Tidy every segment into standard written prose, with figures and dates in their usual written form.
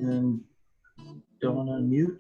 and don't unmute.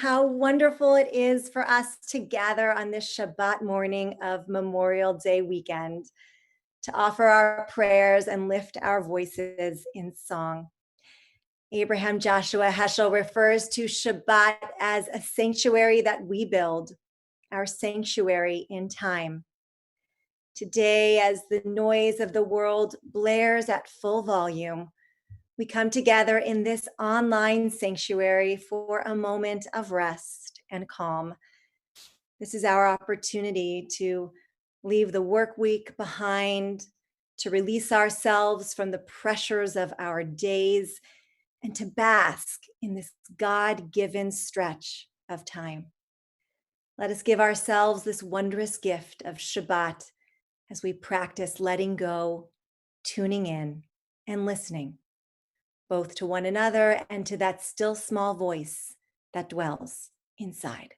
How wonderful it is for us to gather on this Shabbat morning of Memorial Day weekend to offer our prayers and lift our voices in song. Abraham Joshua Heschel refers to Shabbat as a sanctuary that we build, our sanctuary in time. Today, as the noise of the world blares at full volume, we come together in this online sanctuary for a moment of rest and calm. This is our opportunity to leave the work week behind, to release ourselves from the pressures of our days, and to bask in this God-given stretch of time. Let us give ourselves this wondrous gift of Shabbat as we practice letting go, tuning in, and listening, both to one another and to that still small voice that dwells inside.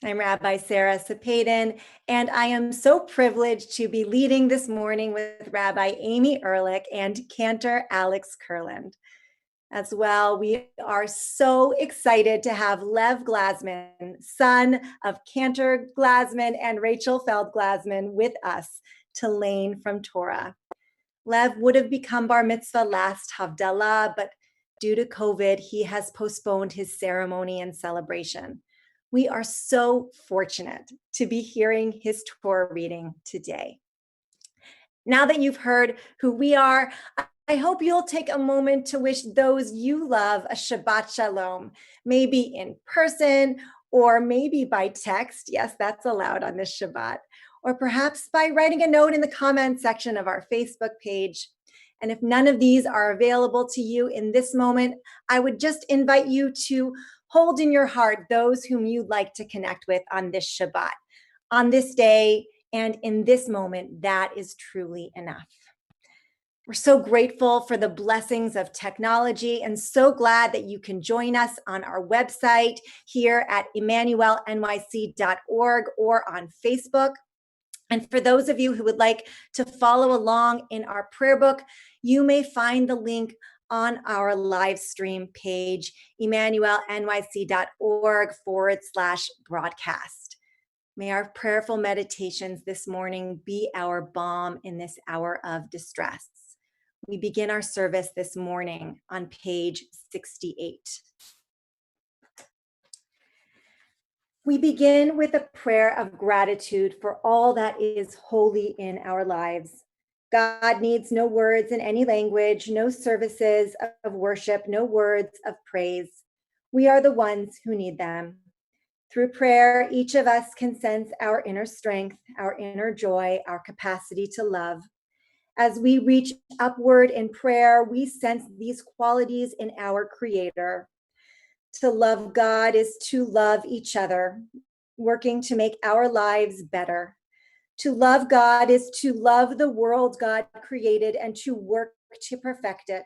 I'm Rabbi Sarah Sapadin, and I am so privileged to be leading this morning with Rabbi Amy Ehrlich and Cantor Alex Kurland. As well, we are so excited to have Lev Glasman, son of Cantor Glasman and Rachel Feld Glasman, with us to learn from Torah. Lev would have become bar mitzvah last Havdalah, but due to COVID, he has postponed his ceremony and celebration. We are so fortunate to be hearing his Torah reading today. Now that you've heard who we are, I hope you'll take a moment to wish those you love a Shabbat Shalom, maybe in person or maybe by text. Yes, that's allowed on this Shabbat. Or perhaps by writing a note in the comment section of our Facebook page. And if none of these are available to you in this moment, I would just invite you to hold in your heart those whom you'd like to connect with on this Shabbat, on this day, and in this moment. That is truly enough. We're so grateful for the blessings of technology and so glad that you can join us on our website here at emmanuelnyc.org or on Facebook. And for those of you who would like to follow along in our prayer book, you may find the link on our live stream page, emmanuelnyc.org/broadcast. May our prayerful meditations this morning be our balm in this hour of distress. We begin our service this morning on page 68. We begin with a prayer of gratitude for all that is holy in our lives. God needs no words in any language, no services of worship, no words of praise. We are the ones who need them. Through prayer, each of us can sense our inner strength, our inner joy, our capacity to love. As we reach upward in prayer, we sense these qualities in our Creator. To love God is to love each other, working to make our lives better. To love God is to love the world God created and to work to perfect it.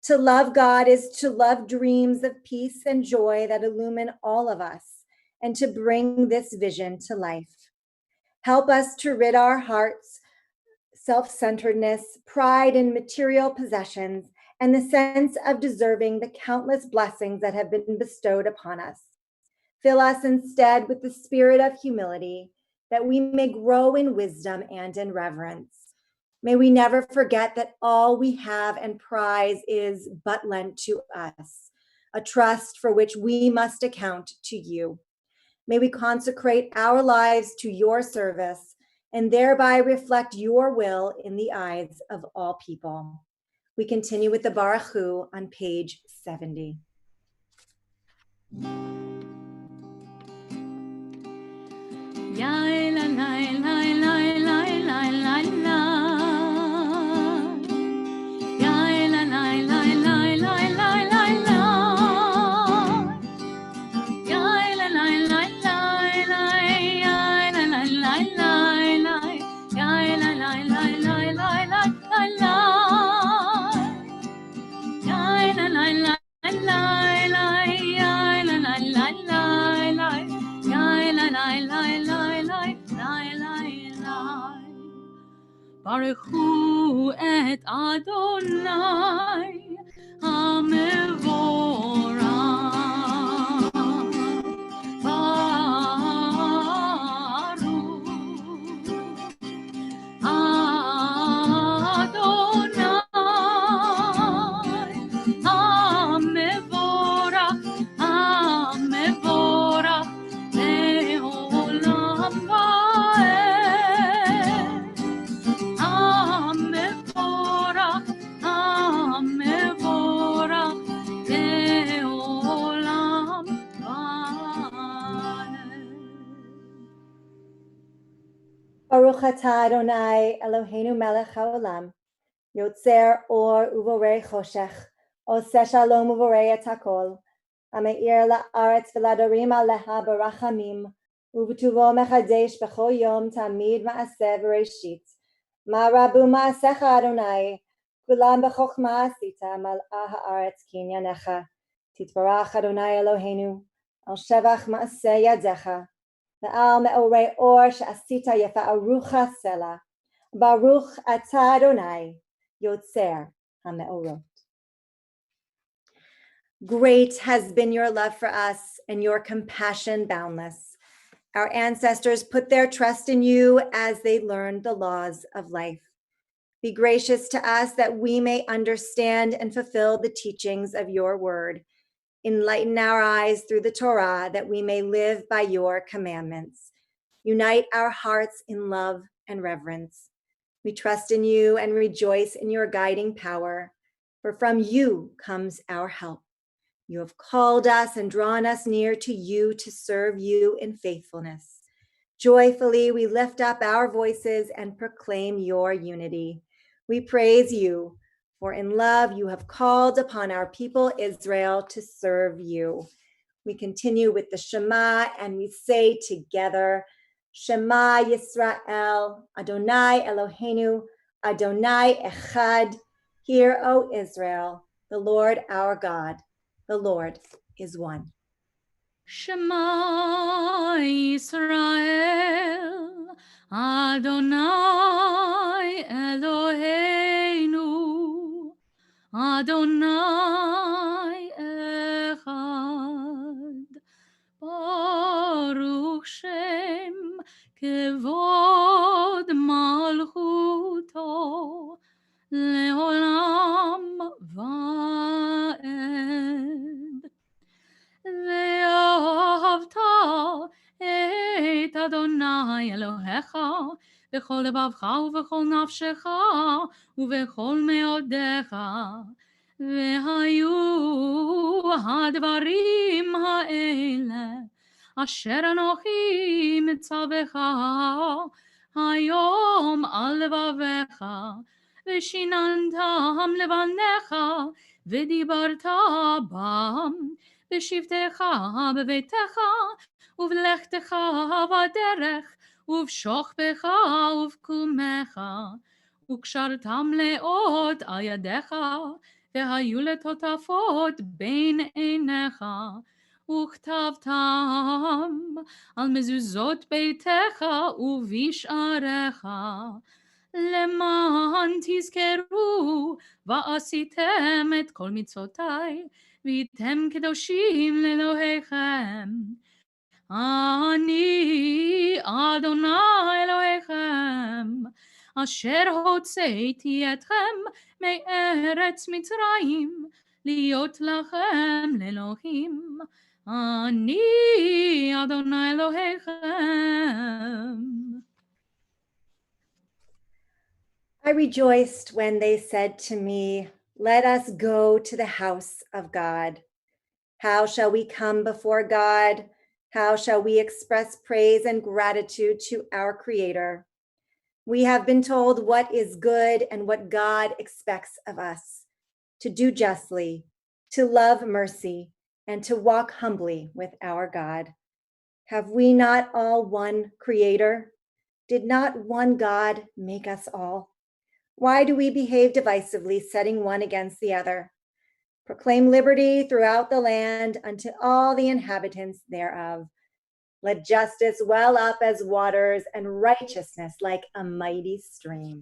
To love God is to love dreams of peace and joy that illumine all of us and to bring this vision to life. Help us to rid our hearts self-centeredness, pride in material possessions, and the sense of deserving the countless blessings that have been bestowed upon us. Fill us instead with the spirit of humility, that we may grow in wisdom and in reverence. May we never forget that all we have and prize is but lent to us, a trust for which we must account to you. May we consecrate our lives to your service and thereby reflect your will in the eyes of all people. We continue with the Baruch Hu on page 70. Baruch Hu et Adonai HaMevorach. Baruch Adonai HaMevorach, HaMevorach Le'olam Va'ed. HaMevorach, HaMevorach Le'olam Va'ed. Baruch atah Adonai Eloheinu melech haolam, yotzer or uvorei choshech, oseh shalom uvorei et hakol, hameir la'aretz v'ladorim aleha barachamim, u'v'tuvo mechadesh b'chol yom tamid ma'aseh v'reshit. Ma rabu ma'asecha Adonai, kulam b'chokhma asita mal'a ha'aretz kinyanecha. Titbarach Adonai Eloheinu, al shevach ma'aseh yadecha. Ve'al me'orei or she'asita yefa'arucha sela. Baruch atah Adonai, yotzer ha'me'orot. Great has been your love for us and your compassion boundless. Our ancestors put their trust in you as they learned the laws of life. Be gracious to us that we may understand and fulfill the teachings of your word. Enlighten our eyes through the Torah that we may live by your commandments. Unite our hearts in love and reverence. We trust in you and rejoice in your guiding power, for from you comes our help. You have called us and drawn us near to you to serve you in faithfulness. Joyfully, we lift up our voices and proclaim your unity. We praise you, for in love you have called upon our people Israel to serve you. We continue with the Shema and we say together, Shema Yisrael, Adonai Eloheinu, Adonai Echad. Hear, O Israel, the Lord our God, the Lord is one. Shema Yisrael, Adonai Eloheinu, Adonai Echad. Baruch Shem Kevod Malchuto Leolam Vaed. ואהבת את אדוני אלוהיך בכל לבבך ובכל נפשך ובכל מאודיך. והיו הדברים האלה אשר אנוכי מצווך היום על לבביך, ושיננתם לבניך ודיברת בם בשבתך בביתך ובלכתך בדרך ובשוכבך ובקומך, וקשרתם לאות על ידיך, והיו לטוטפות בין עיניך, וכתבתם על מזוזות ביתך ובשעריך, למען תזכרו ועשיתם את כל מצוותיי, והייתם קדושים לאלוהיכם. אני אדוני אלוהיכם, אשר הוצאתי אתכם מארץ מצרים, להיות לכם לאלוהים. אני אדוני אלוהיכם. I rejoiced when they said to me, "Let us go to the house of God." How shall we come before God? How shall we express praise and gratitude to our Creator? We have been told what is good and what God expects of us: to do justly, to love mercy, and to walk humbly with our God. Have we not all one Creator? Did not one God make us all? Why do we behave divisively, setting one against the other? Proclaim liberty throughout the land unto all the inhabitants thereof. Let justice well up as waters and righteousness like a mighty stream.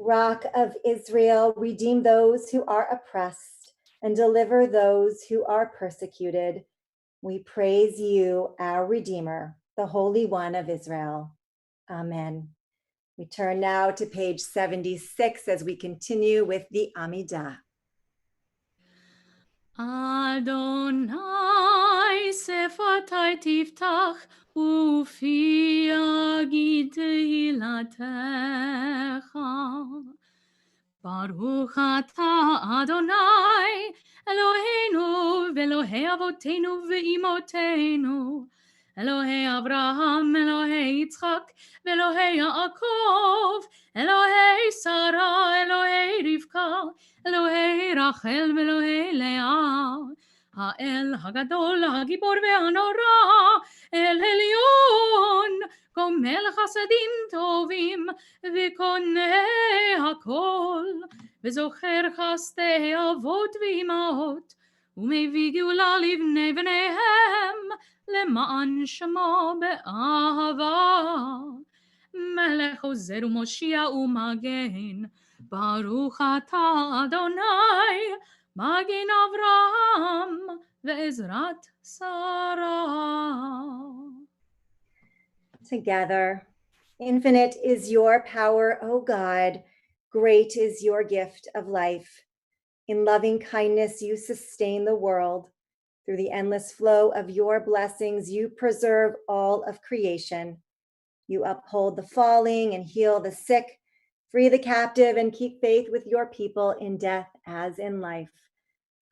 Rock of Israel, redeem those who are oppressed and deliver those who are persecuted. We praise you, our Redeemer, the Holy One of Israel. Amen. We turn now to page 76 as we continue with the Amidah. Adonai sefatai tiftach ufi yagid tehilatecha. Baruch atah Adonai Eloheinu ve'Elohei avotenu ve'imotenu, Elohei Abraham, Elohei Yitzchak, ve'Elohei Yaakov, Elohei Sarah, Elohei Rivka, Elohei Rachel, ve'Elohei Leah, האל הגדול, הגיבור והנורא, אל עליון, גומל חסדים טובים, וקונה הכל, וזוכר חסדי אבות ואימהות, ומביא גאולה לבני בניהם, למען שמו באהבה. מלך עוזר ומושיע ומגן, ברוך אתה אדוני, מגן אברהם ועזרת שרה. Together, infinite is your power, O God, great is your gift of life. In loving kindness, you sustain the world. Through the endless flow of your blessings, you preserve all of creation. You uphold the falling and heal the sick, free the captive, and keep faith with your people in death as in life.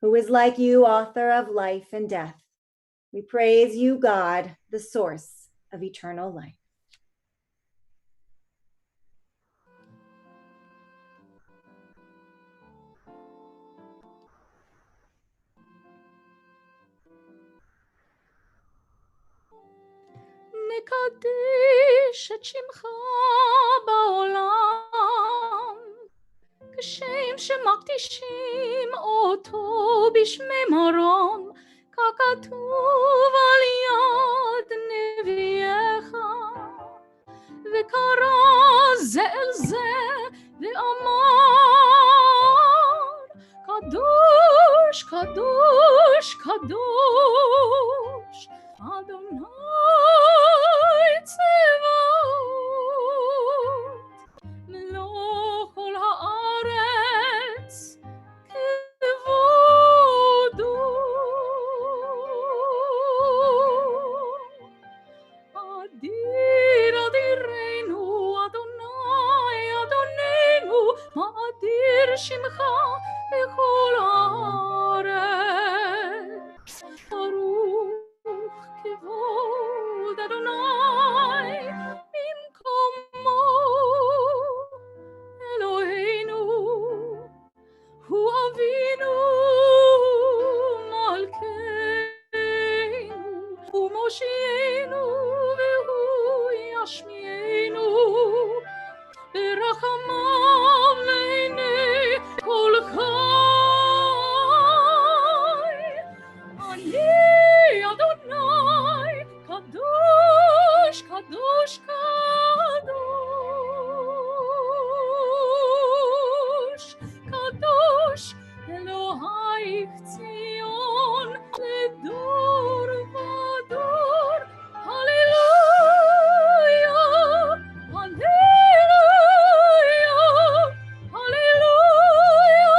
Who is like you, author of life and death? We praise you, God, the source of eternal life. נקדש את שמך בעולם, כשם שמקדישים אותו בשמי מרום, ככתוב על יד נביאך, וקרא זה אל זה ואמר, קדוש, קדוש, קדוש, אדוני צבאות, מלוא כל הארץ כבודו. אדיר אדירנו, אדוני אדוננו, מה אדיר שמך בכל הארץ. ברוך כבוד אדוני במקומו, אלוהינו הוא אבינו מלכנו, הוא מושיענו והוא ישמיענו, ברחמיו לעיני כל חי. אני אדוני קדוש, קדוש, קדוש, קדוש, אלוהיך ציון לדור ודור. הללויה, הללויה, הללויה, הללויה,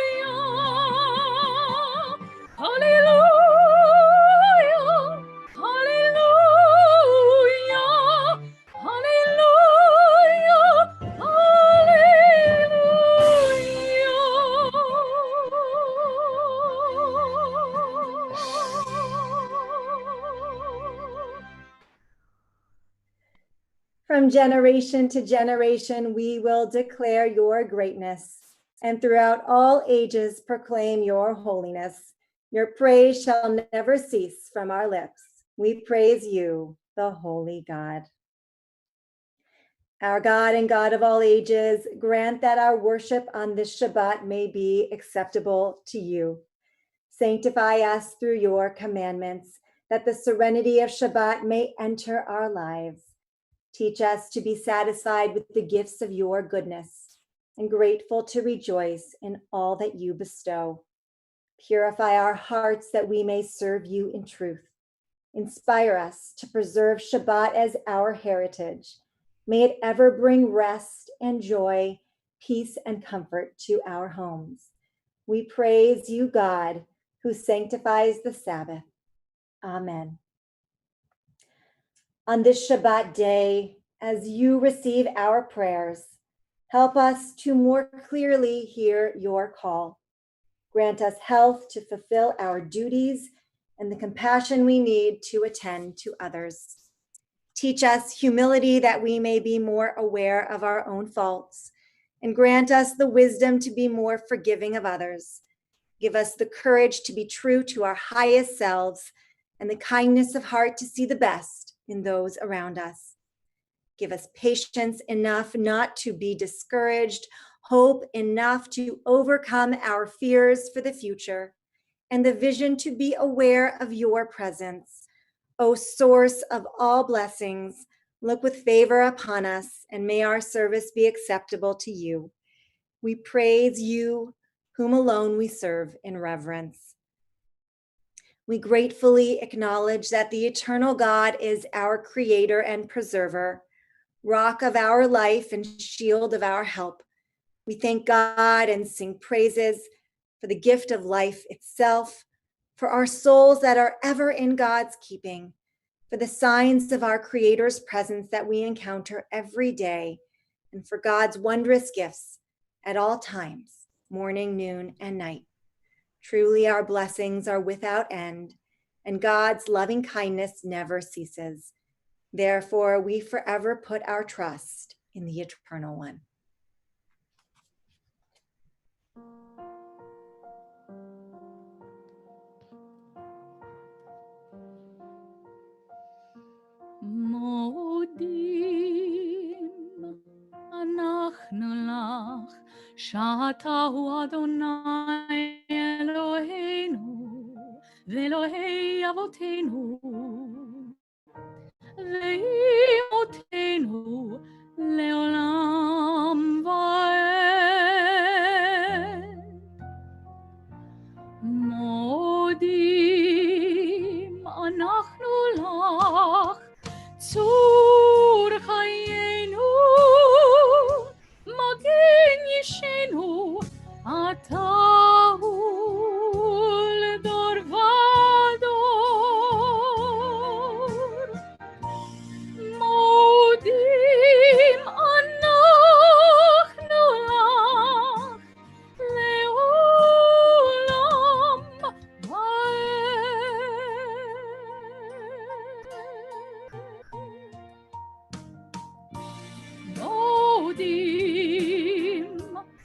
הללויה, הללויה, הללויה. From generation to generation, we will declare your greatness, and throughout all ages proclaim your holiness. Your praise shall never cease from our lips. We praise you, the holy God. Our God and God of all ages, grant that our worship on this Shabbat may be acceptable to you. Sanctify us through your commandments, that the serenity of Shabbat may enter our lives. Teach us to be satisfied with the gifts of your goodness and grateful to rejoice in all that you bestow. Purify our hearts that we may serve you in truth. Inspire us to preserve Shabbat as our heritage. May it ever bring rest and joy, peace and comfort to our homes. We praise you, God, who sanctifies the Sabbath. Amen. On this Shabbat day, as you receive our prayers, help us to more clearly hear your call. Grant us health to fulfill our duties and the compassion we need to attend to others. Teach us humility that we may be more aware of our own faults, and grant us the wisdom to be more forgiving of others. Give us the courage to be true to our highest selves and the kindness of heart to see the best in those around us. Give us patience enough not to be discouraged, hope enough to overcome our fears for the future, and the vision to be aware of your presence. O source of all blessings, look with favor upon us, and may our service be acceptable to you. We praise you, whom alone we serve in reverence. We gratefully acknowledge that the eternal God is our creator and preserver, rock of our life and shield of our help. We thank God and sing praises for the gift of life itself, for our souls that are ever in God's keeping, for the signs of our Creator's presence that we encounter every day, and for God's wondrous gifts at all times, morning, noon, and night. Truly, our blessings are without end, and God's loving kindness never ceases. Therefore, we forever put our trust in the Eternal One. מודים אנחנו לך, שאתה הוא אדוני אלוהינו, ואלוהי אבותינו, ואימותינו לעולם ועד. מודים אנחנו לך, צור חיינו, מגן ישנו, אתה הוא לדור ודור. מודים אנחנו לך, לעולם ועד. מודים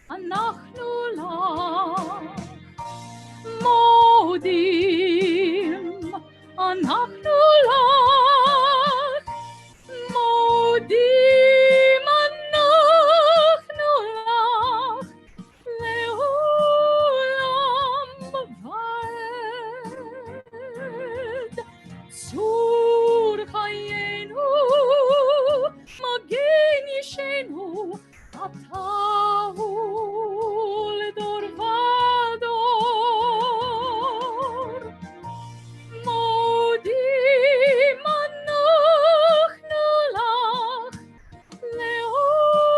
אנחנו לך, מודים אנחנו לך, מודים אנחנו לך, לעולם ועד. צור חיינו, מגן ישנו, אתה הוא לדור ודור. מודים אנחנו לך, לעולם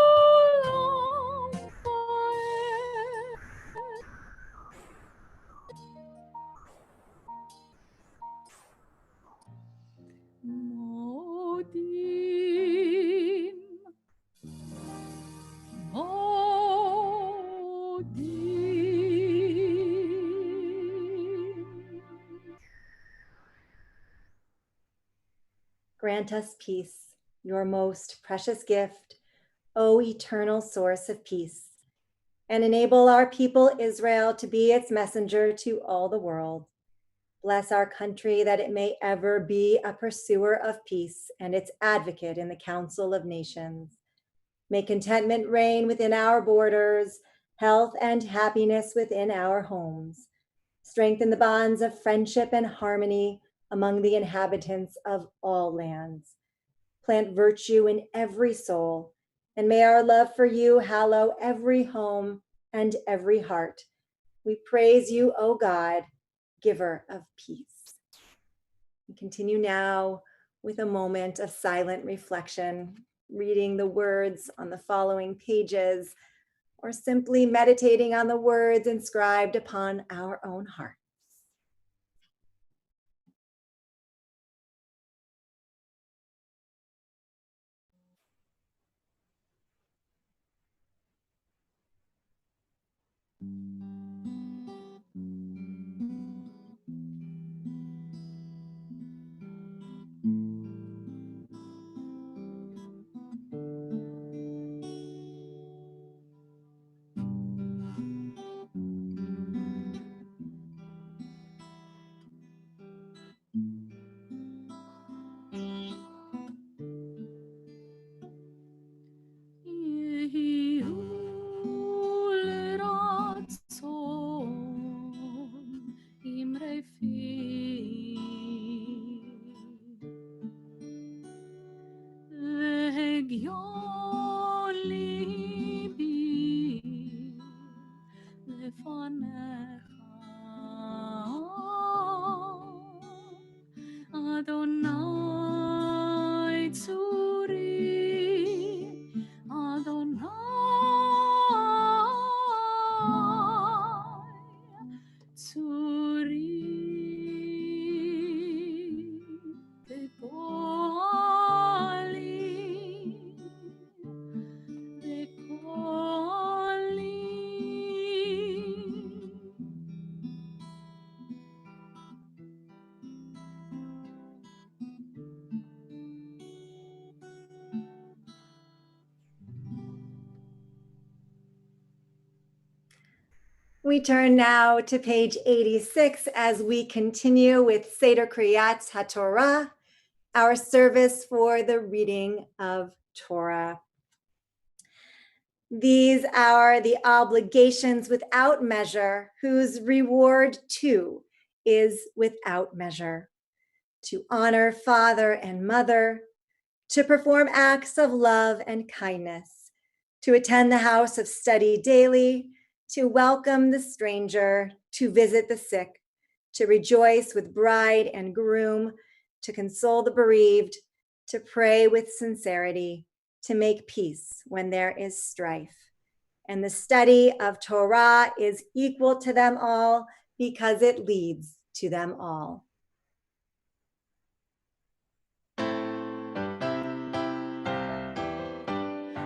ועד. מודים, מודים. Grant us peace, your most precious gift, O eternal source of peace, and enable our people Israel to be its messenger to all the world. Bless our country that it may ever be a pursuer of peace and its advocate in the Council of Nations. May contentment reign within our borders, health and happiness within our homes. Strengthen the bonds of friendship and harmony among the inhabitants of all lands. Plant virtue in every soul, and may our love for you hallow every home and every heart. We praise you, O God, giver of peace. We continue now with a moment of silent reflection, reading the words on the following pages, or simply meditating on the words inscribed upon our own heart. We turn now to page 86 as we continue with Seder Kriyat HaTorah, our service for the reading of Torah. These are the obligations without measure, whose reward too is without measure: to honor father and mother, to perform acts of love and kindness, to attend the house of study daily, to welcome the stranger, to visit the sick, to rejoice with bride and groom, to console the bereaved, to pray with sincerity, to make peace when there is strife. And the study of Torah is equal to them all because it leads to them all.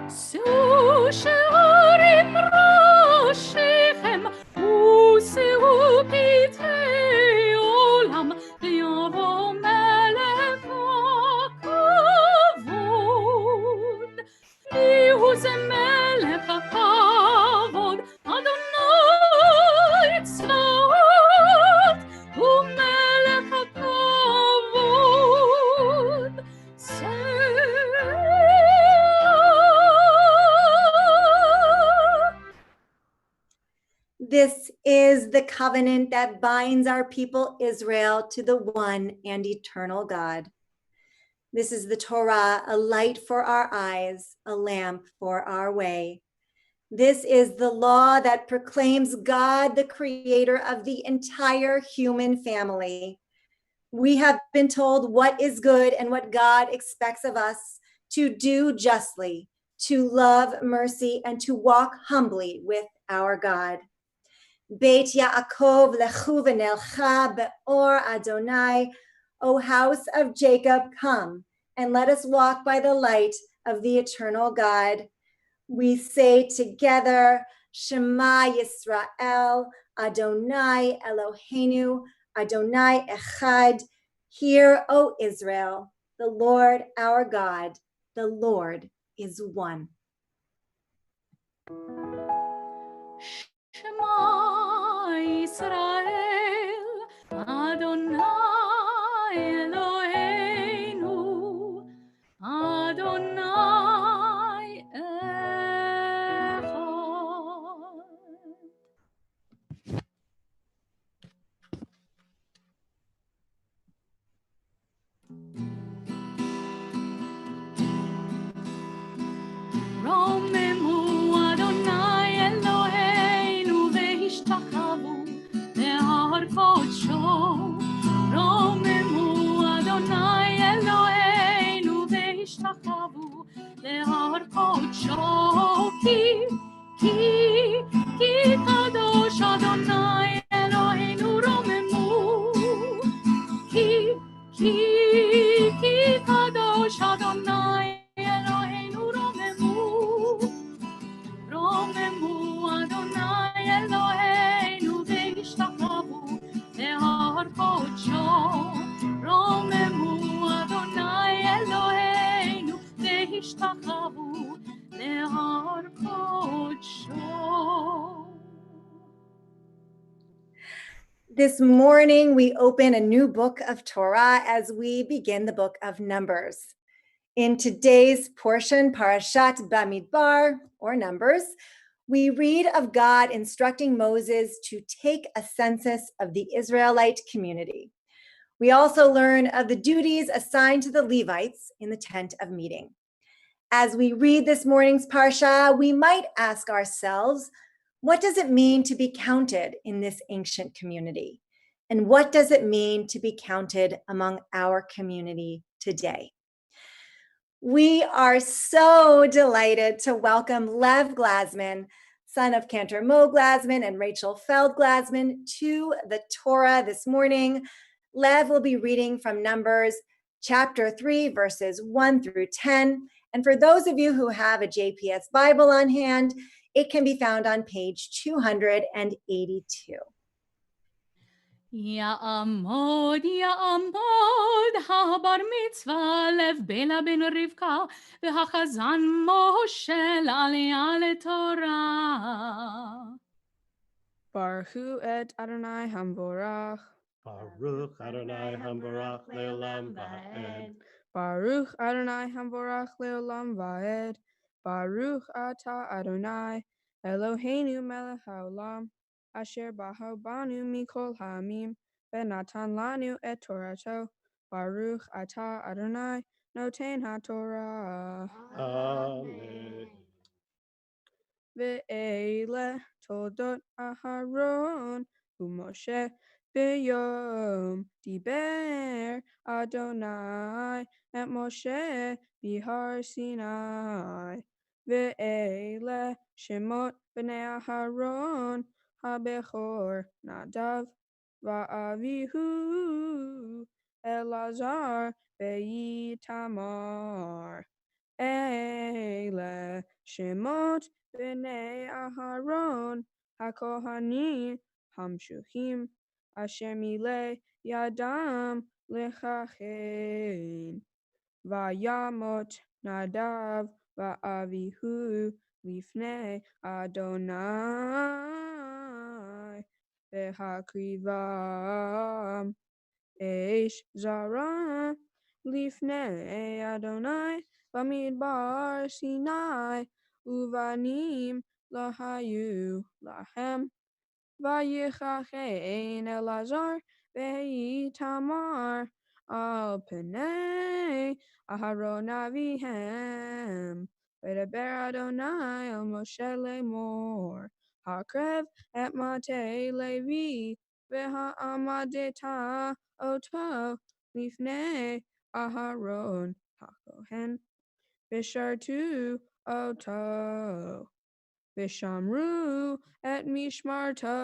שאו שערים ראשיכם ושאו פתחי עולם ליבוא מלך הכבוד. מיהו זה מלך הכבוד? אדוני צבאות הוא מלך הכבוד. This is the covenant that binds our people Israel to the one and eternal God. This is the Torah, a light for our eyes, a lamp for our way. This is the law that proclaims God, the creator of the entire human family. We have been told what is good and what God expects of us: to do justly, to love mercy, and to walk humbly with our God. Beit Yaakov lechu v'nelcha be'or Adonai, O house of Jacob, come and let us walk by the light of the eternal God. We say together, Shema Yisrael, Adonai Eloheinu, Adonai Echad. Hear, O Israel, the Lord our God, the Lord is one. Shema Yisrael, Adonai Eloheinu, Adonai Echad. רוממו אדוני אלוהינו והשתחוו להר קודשו. רוממו אדוני אלוהינו והשתחוו להר קודשו. כי קדוש אדוני אלוהינו רוממו. כי קדוש אדוני אלוהינו רוממו. רוממו אדוני אלוהינו והשתחוו להר קודשו. רוממו אדוני אלוהינו והשתחוו להר קודשו. This morning, we open a new book of Torah as we begin the book of Numbers. In today's portion, Parashat Bamidbar, or Numbers, we read of God instructing Moses to take a census of the Israelite community. We also learn of the duties assigned to the Levites in the tent of meeting. As we read this morning's Parsha, we might ask ourselves, what does it mean to be counted in this ancient community? And what does it mean to be counted among our community today? We are so delighted to welcome Lev Glasman, son of Cantor Mo Glasman and Rachel Feld Glasman, to the Torah this morning. Lev will be reading from Numbers chapter 3, verses 1 through 10. And for those of you who have a JPS Bible on hand, it can be found on page 282. יעמוד הבר מצווה לב בלה בן רבקה והחזן משה לעלייה לתורה. Baruch Hu et Adonai Hamvorach. Baruch Adonai Hambarach Leolam Va'ed. Baruch Adonai Hamvorach Leolam Va'ed. Baruch Atah Adonai Eloheinu melech haolam asher baho banu mikol ha'amim v'natan lanu et Torato. Baruch Atah Adonai noten haTorah. Amen. Ve'ele toldot Aharon u'Moshe b'yom diber Adonai et Moshe bihar Sinai. Ve'ele shemot b'nei Aharon habechor Nadav va'avihu Elazar ve'itamar. Ele shemot b'nei Aharon hakohanim hamshuchim asher milei yadam lechachen. Vayamot Nadav va'avihu lifnei Adonai v'hakrivam Eish zara lifnei Adonai bamidbar Sinai uvanim lahayu lahem vayichachein Elazar ve'itamar al pnei Aharon avihem v'daber Adonai el Moshe lemor hakrev et matei Levi v'ha'amadeta oto lifnei Aharon hakohen v'shartu oto v'shamru et mishmarto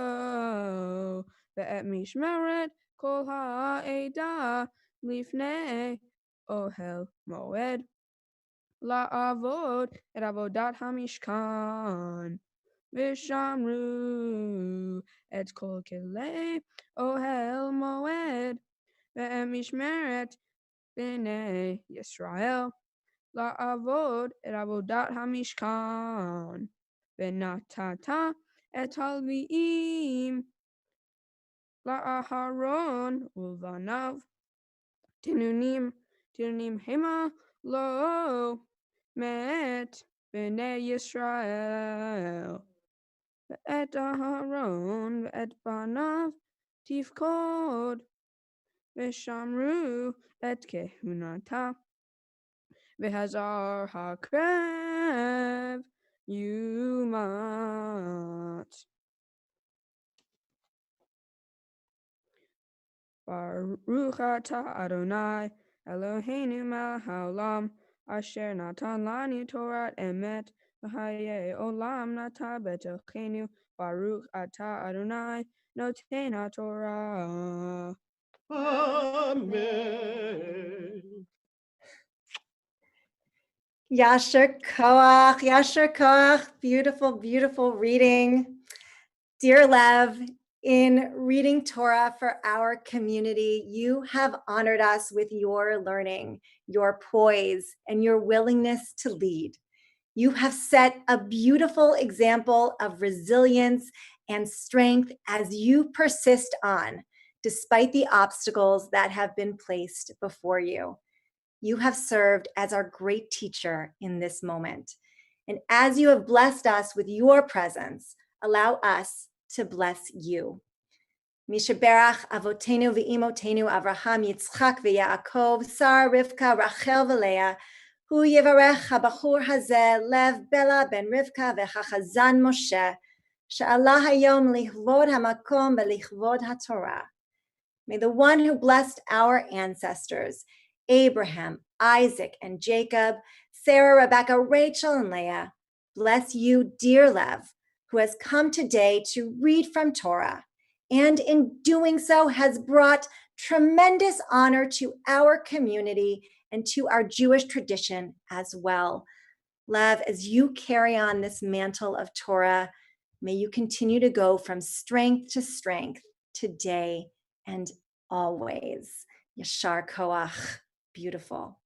ve'et mishmeret kol ha'eda lifnei ohel moed la'avod et avodat hamishkan v'shamru et kol kelei ohel moed ve'et mishmeret b'nei Yisrael la'avod et avodat hamishkan v'natata et halviim la'aharon ulvanav tinunim hema lo met b'nei Yisrael ve'et Aharon ve'et banav tifkod v'shamru et kehunata v'hazar hakrev yumat. Baruch atah Adonai Eloheinu melech haolam asher natan lanu Torah emet v'hayei olam nata betochenu. Baruch atah Adonai noten haTorah. Amen. Yasher koach, Yasher koach. Beautiful, beautiful reading. Dear Lev, in reading Torah for our community, you have honored us with your learning, your poise, and your willingness to lead. You have set a beautiful example of resilience and strength as you persist on, despite the obstacles that have been placed before you. You have served as our great teacher in this moment. And as you have blessed us with your presence, allow us to bless you. Mishaberach avotenu ve'imotenu Avraham, Yitzchak ve'Yaakov, Sarah, Rivka, Rachel ve'Leah, hu yevarech habachur hazeh, Lev Bela ben Rivka ve'chachazan Moshe, she'alah hayom lichvod hamakom ve'lichvod haTorah. May the one who blessed our ancestors, Abraham, Isaac, and Jacob, Sarah, Rebecca, Rachel, and Leah, bless you, dear Lev, who has come today to read from Torah, and in doing so has brought tremendous honor to our community and to our Jewish tradition as well. Lev, as you carry on this mantle of Torah, may you continue to go from strength to strength today and always. Yashar koach. Beautiful.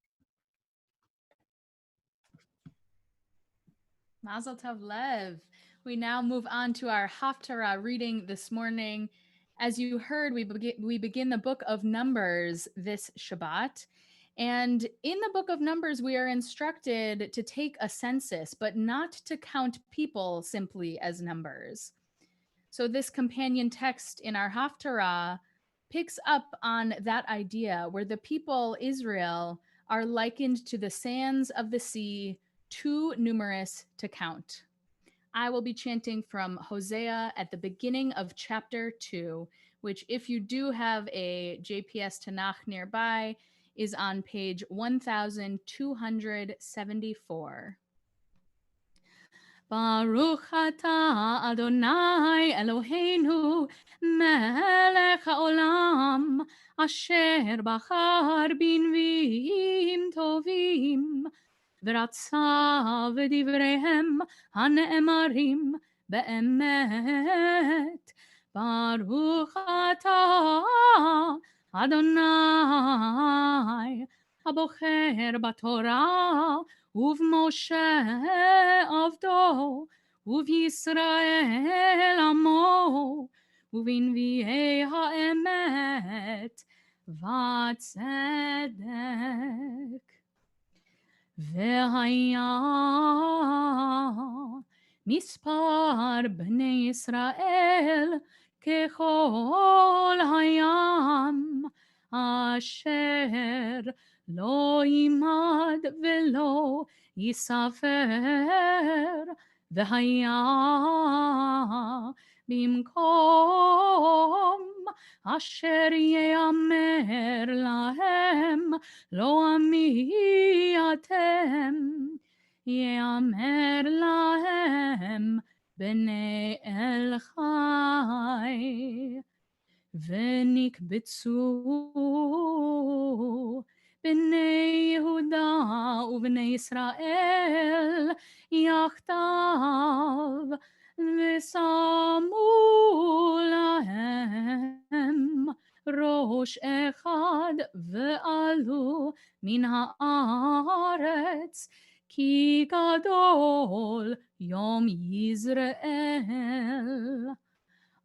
Mazel tov, Lev. We now move on to our Haftarah reading this morning. As you heard, we begin the book of Numbers this Shabbat. And in the book of Numbers, we are instructed to take a census, but not to count people simply as numbers. So this companion text in our Haftarah picks up on that idea where the people Israel are likened to the sands of the sea, too numerous to count. I will be chanting from Hosea at the beginning of chapter 2, which, if you do have a JPS Tanakh nearby, is on page 1274. Baruch atah Adonai Eloheinu melech haolam asher bachar b'nviim tovim ורצה בדבריהם הנאמרים באמת. ברוך אתה אדוני הבוחר בתורה ובמשה עבדו ובישראל עמו ובנביאי האמת והצדק. והיה מספר בני ישראל ככל הים אשר לא יימד ולא יספר. והיה במקום אשר יאמר להם לא עמי אתם, יאמר להם בני אל חי. ונקבצו בני יהודה ובני ישראל יחדיו ושמו להם ראש אחד ועלו מן הארץ כי גדול יום יזרעאל.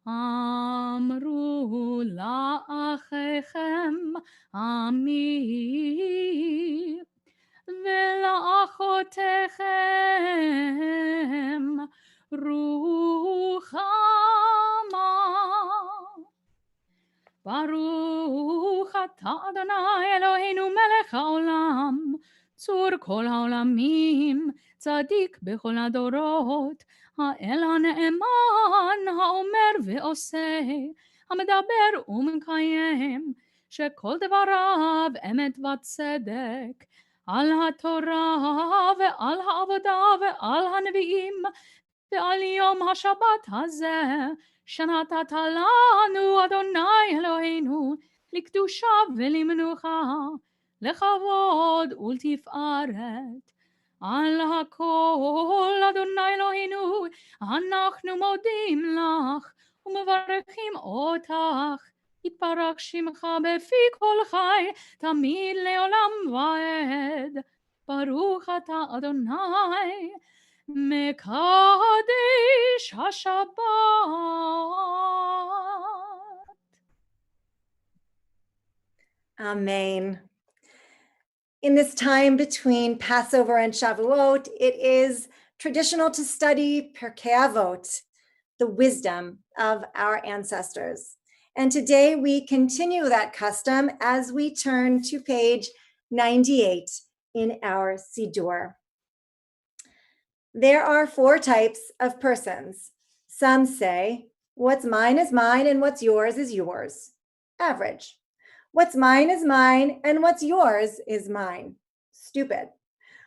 אמרו לאחיכם עמי ולאחותיכם רוחמה. ברוך אתה אדוני אלוהינו מלך העולם צור כל העולמים צדיק בכל הדורות האל הנאמן האומר ועושה המדבר ומקיים שכל דבריו אמת וצדק על התורה ועל העבודה ועל הנביאים ועל יום השבת הזה שנתת לנו אדוני אלוהינו לקדושה ולמנוחה לכבוד ולתפארת. על הכל אדוני אלוהינו אנחנו מודים לך ומברכים אותך. יתברך שמך בפי כל חי תמיד לעולם ועד. ברוך אתה אדוני מקדש השבת. Amen. In this time between Passover and Shavuot, it is traditional to study Pirkei Avot, the wisdom of our ancestors. And today we continue that custom as we turn to page 98 in our Siddur. There are 4 types of persons. Some say, what's mine is mine and what's yours is yours. Average. What's mine is mine and what's yours is mine. Stupid.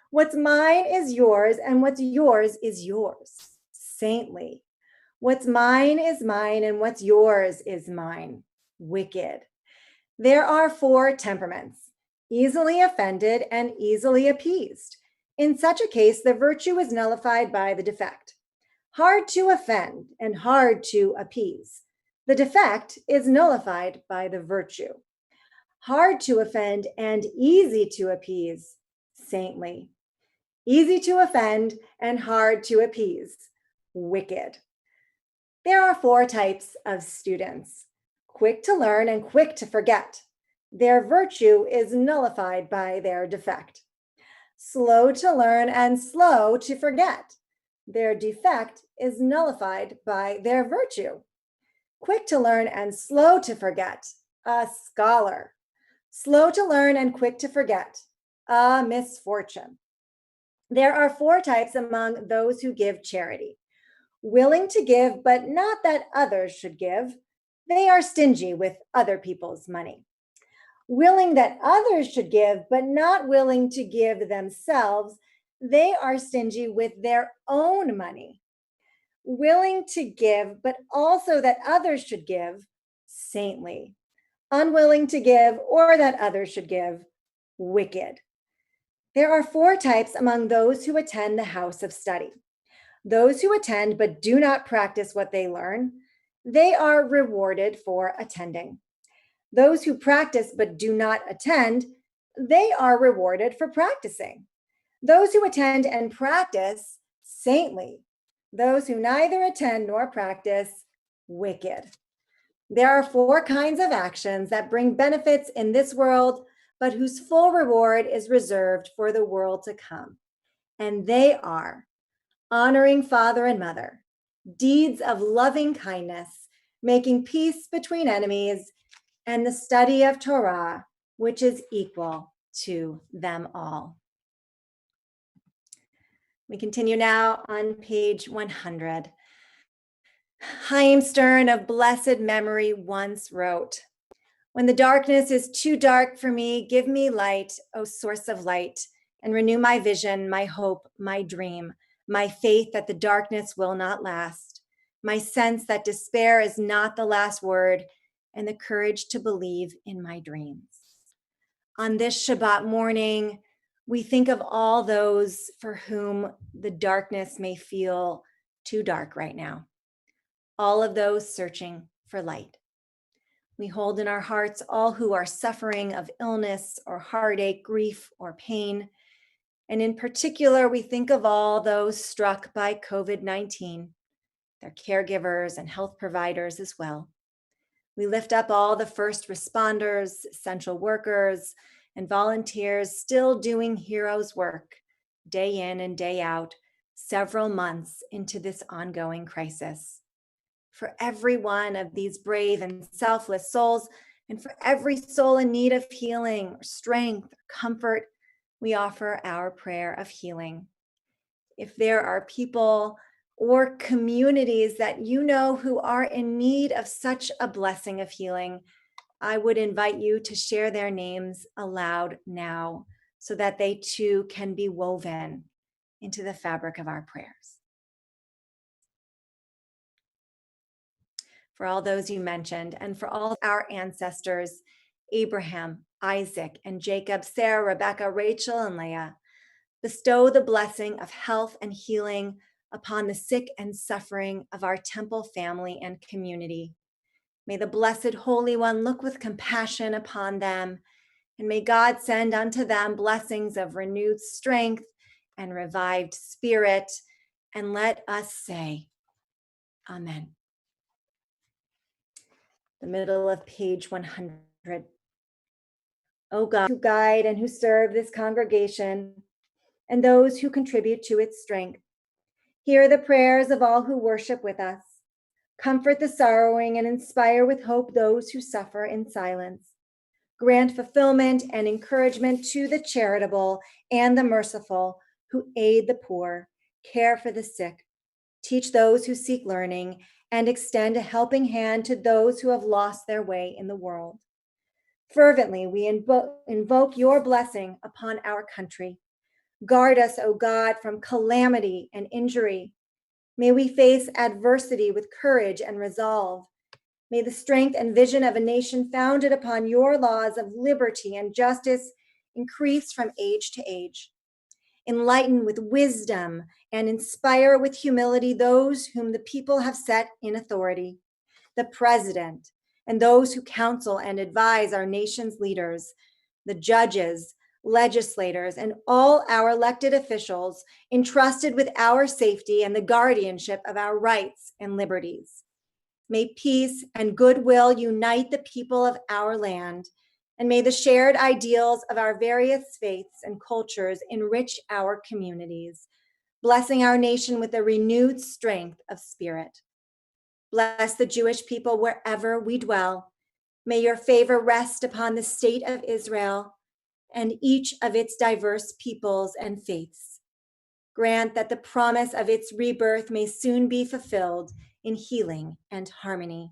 What's mine is yours and what's yours is yours. Saintly. What's mine is mine and what's yours is mine. Wicked. There are 4 temperaments, easily offended and easily appeased. In such a case, the virtue is nullified by the defect. Hard to offend and hard to appease. The defect is nullified by the virtue. Hard to offend and easy to appease, saintly. Easy to offend and hard to appease, wicked. There are 4 types of students: quick to learn and quick to forget. Their virtue is nullified by their defect. Slow to learn and slow to forget. Their defect is nullified by their virtue. Quick to learn and slow to forget, a scholar. Slow to learn and quick to forget, a misfortune. There are 4 types among those who give charity: willing to give, but not that others should give. They are stingy with other people's money. Willing that others should give, but not willing to give themselves. They are stingy with their own money. Willing to give, but also that others should give, saintly. Unwilling to give or that others should give, wicked. There are 4 types among those who attend the house of study: those who attend but do not practice what they learn. They are rewarded for attending. Those who practice but do not attend, they are rewarded for practicing. Those who attend and practice, saintly. Those who neither attend nor practice, wicked. There are 4 kinds of actions that bring benefits in this world, but whose full reward is reserved for the world to come. And they are honoring father and mother, deeds of loving kindness, making peace between enemies, and the study of Torah, which is equal to them all. We continue now on page 100. Chaim Stern of blessed memory once wrote, "When the darkness is too dark for me, give me light, O source of light, and renew my vision, my hope, my dream, my faith that the darkness will not last, my sense that despair is not the last word, and the courage to believe in my dreams." On this Shabbat morning, we think of all those for whom the darkness may feel too dark right now, all of those searching for light. We hold in our hearts all who are suffering of illness or heartache, grief or pain. And in particular, we think of all those struck by COVID-19, their caregivers and health providers as well. We lift up all the first responders, essential workers, and volunteers still doing heroes' work day in and day out, several months into this ongoing crisis. For every one of these brave and selfless souls, and for every soul in need of healing, or strength, or comfort, we offer our prayer of healing. If there are people or communities that you know who are in need of such a blessing of healing, I would invite you to share their names aloud now so that they too can be woven into the fabric of our prayers. For all those you mentioned, and for all our ancestors, Abraham, Isaac, and Jacob, Sarah, Rebecca, Rachel, and Leah, bestow the blessing of health and healing upon the sick and suffering of our temple family and community. May the Blessed Holy One look with compassion upon them, and may God send unto them blessings of renewed strength and revived spirit. And let us say, Amen. The middle of page 100. O God, who guide and who serve this congregation and those who contribute to its strength, hear the prayers of all who worship with us. Comfort the sorrowing and inspire with hope those who suffer in silence. Grant fulfillment and encouragement to the charitable and the merciful who aid the poor, care for the sick, teach those who seek learning, and extend a helping hand to those who have lost their way in the world. Fervently, we invoke your blessing upon our country. Guard us, O God, from calamity and injury. May we face adversity with courage and resolve. May the strength and vision of a nation founded upon your laws of liberty and justice increase from age to age. Enlighten with wisdom and inspire with humility those whom the people have set in authority, the president, and those who counsel and advise our nation's leaders, the judges, legislators, and all our elected officials entrusted with our safety and the guardianship of our rights and liberties. May peace and goodwill unite the people of our land, and may the shared ideals of our various faiths and cultures enrich our communities, blessing our nation with a renewed strength of spirit. Bless the Jewish people wherever we dwell. May your favor rest upon the state of Israel and each of its diverse peoples and faiths. Grant that the promise of its rebirth may soon be fulfilled in healing and harmony.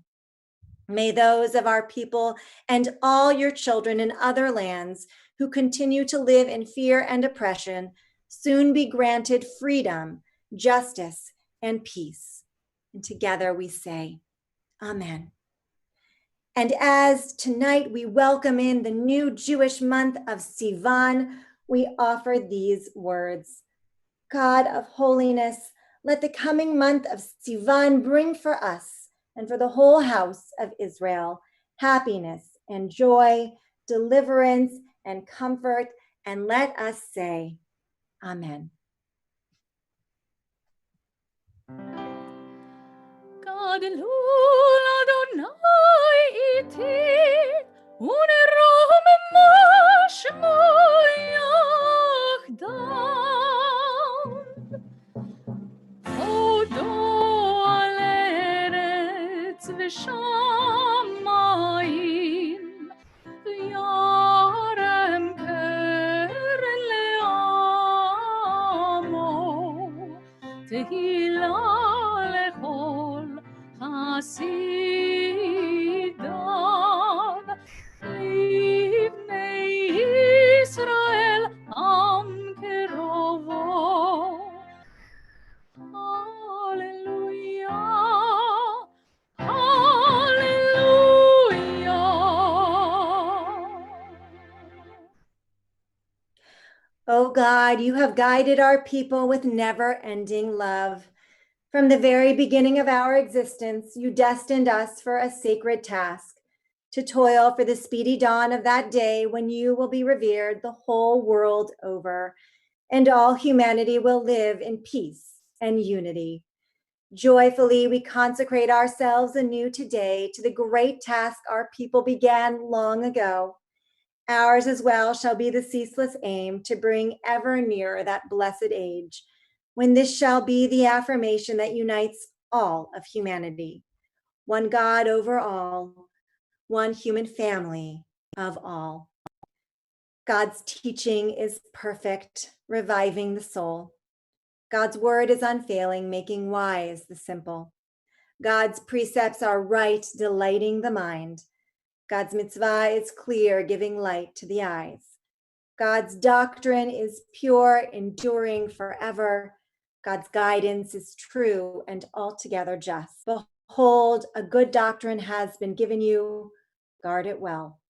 May those of our people and all your children in other lands who continue to live in fear and oppression soon be granted freedom, justice, and peace. And together we say, Amen. And as tonight we welcome in the new Jewish month of Sivan, we offer these words. God of holiness, let the coming month of Sivan bring for us and for the whole house of Israel happiness and joy, deliverance and comfort, and let us say, Amen. Gadol Adonai iti, uneromemo shmo yachdav. Chodo al eretz v'shamayim, v'yarem keren le'amo, tehillah lechol hasidav, livnei Yisrael am kerovo. Hallelujah, hallelujah. Oh God, you have guided our people with never-ending love. From the very beginning of our existence, you destined us for a sacred task, to toil for the speedy dawn of that day when you will be revered the whole world over, and all humanity will live in peace and unity. Joyfully, we consecrate ourselves anew today to the great task our people began long ago. Ours as well shall be the ceaseless aim to bring ever nearer that blessed age, when this shall be the affirmation that unites all of humanity. One God over all, one human family of all. God's teaching is perfect, reviving the soul. God's word is unfailing, making wise the simple. God's precepts are right, delighting the mind. God's mitzvah is clear, giving light to the eyes. God's doctrine is pure, enduring forever. God's guidance is true and altogether just. Behold, a good doctrine has been given you. Guard it well.